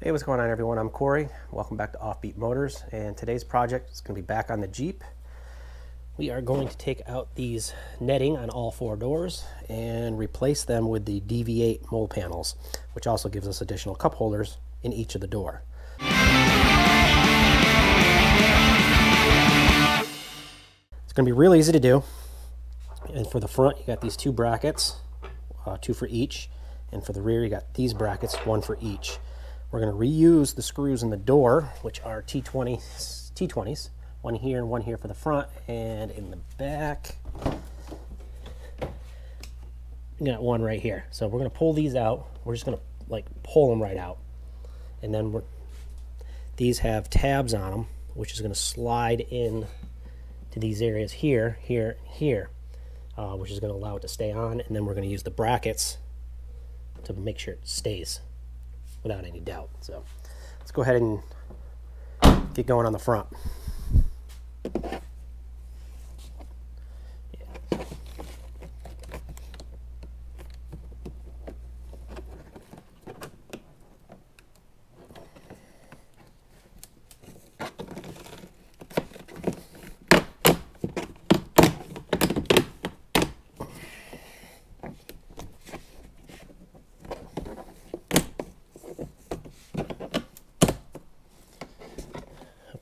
Hey, what's going on everyone? I'm Corey. Welcome back to Offbeat Motors, and today's project is going to be back on the Jeep. We are going to take out these netting on all four doors and replace them with the DV8 Molle panels, which also gives us additional cup holders in each of the door. It's going to be real easy to do. And for the front, you got these two brackets, two for each, and for the rear, you got these brackets, one for each. We're going to reuse the screws in the door, which are T20s, one here and one here for the front, and in the back, we got one right here. So we're going to pull these out. We're just going to pull them right out, and then these have tabs on them, which is going to slide in to these areas here, here, and here, which is going to allow it to stay on, and then we're going to use the brackets to make sure it stays without any doubt. So let's go ahead and get going on the front.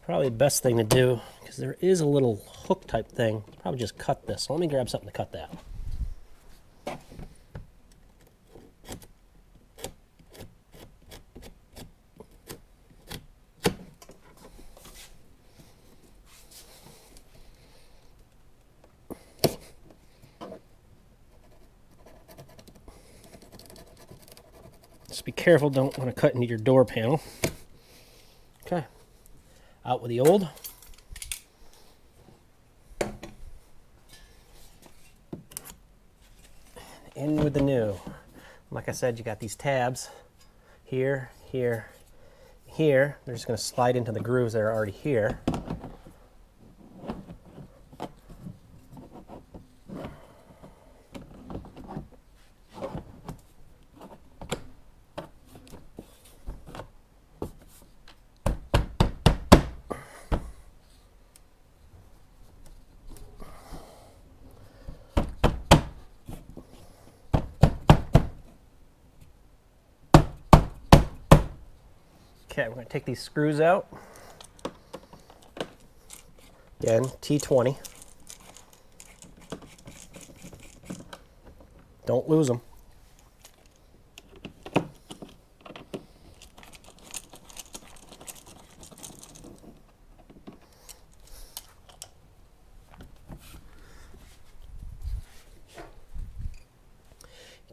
Probably the best thing to do, because there is a little hook type thing, probably just cut this. So let me grab something to cut that. Just be careful, don't want to cut into your door panel. Okay. Out with the old. In with the new. Like I said, you got these tabs here, here, here. They're just going to slide into the grooves that are already here. Okay, we're going to take these screws out. Again, T20. Don't lose them.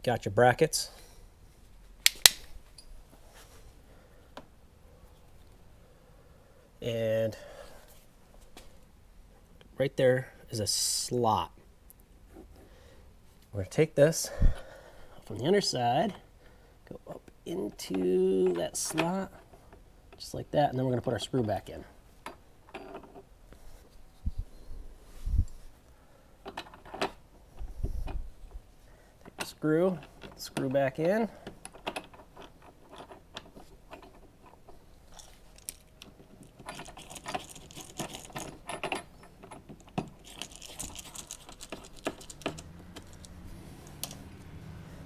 Got your brackets. And right there is a slot. We're going to take this from the underside, go up into that slot, just like that, and then we're going to put our screw back in. Take the screw back in.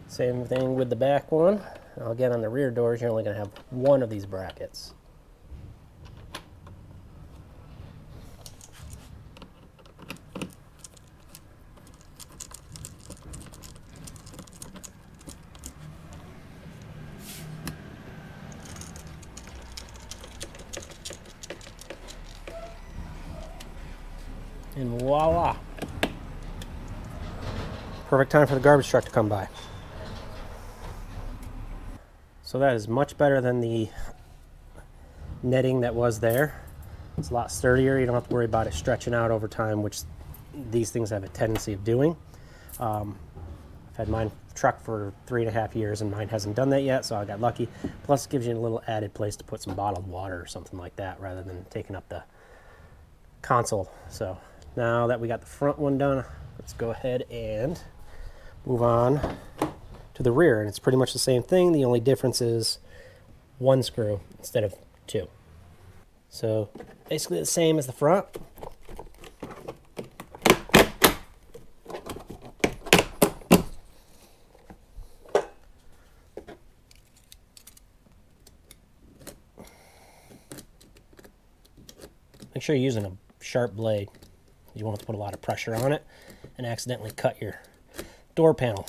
Same thing with the back one. Again, on the rear doors, you're only going to have one of these brackets. And voila! Perfect time for the garbage truck to come by. So that is much better than the netting that was there. It's a lot sturdier. You don't have to worry about it stretching out over time, which these things have a tendency of doing. I've had mine truck for 3.5 years and mine hasn't done that yet, so I got lucky. Plus it gives you a little added place to put some bottled water or something like that rather than taking up the console. So now that we got the front one done, let's go ahead and move on to the rear, and it's pretty much the same thing. The only difference is one screw instead of two. So basically the same as the front. Make sure you're using a sharp blade. You won't have to put a lot of pressure on it and accidentally cut your door panel.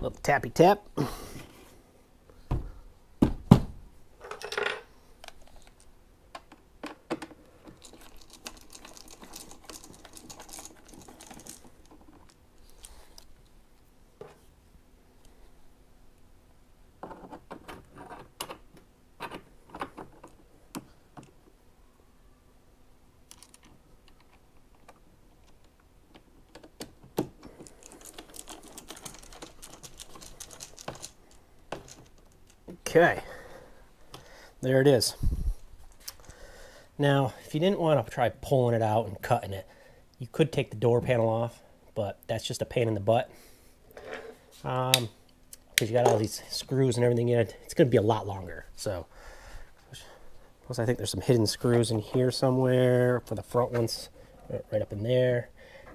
Little tappy tap. Okay, there it is. Now, if you didn't want to try pulling it out and cutting it, you could take the door panel off, but that's just a pain in the butt. Because you got all these screws and everything in it, it's going to be a lot longer. So, plus I think there's some hidden screws in here somewhere for the front ones, right up in there.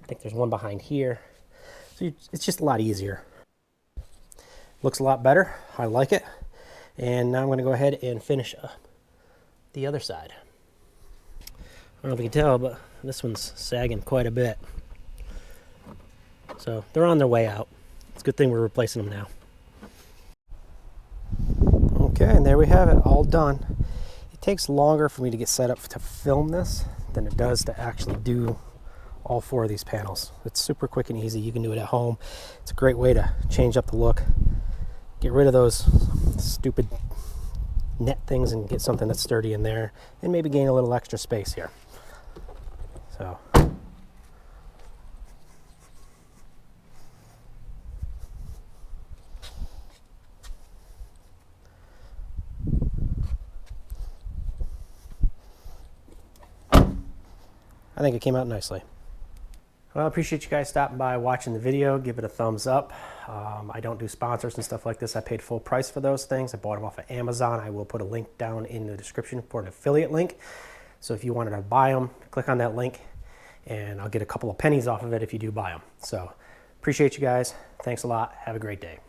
I think there's one behind here. So it's just a lot easier. Looks a lot better. I like it. And now I'm going to go ahead and finish the other side. I don't know if you can tell, but this one's sagging quite a bit. So they're on their way out. It's a good thing we're replacing them now. Okay, and there we have it, all done. It takes longer for me to get set up to film this than it does to actually do all four of these panels. It's super quick and easy. You can do it at home. It's a great way to change up the look. Get rid of those stupid net things and get something that's sturdy in there, and maybe gain a little extra space here. So I think it came out nicely. Well, I appreciate you guys stopping by, watching the video. Give it a thumbs up. I don't do sponsors and stuff like this. I paid full price for those things. I bought them off of Amazon. I will put a link down in the description for an affiliate link. So if you wanted to buy them, click on that link and I'll get a couple of pennies off of it if you do buy them. So appreciate you guys. Thanks a lot. Have a great day.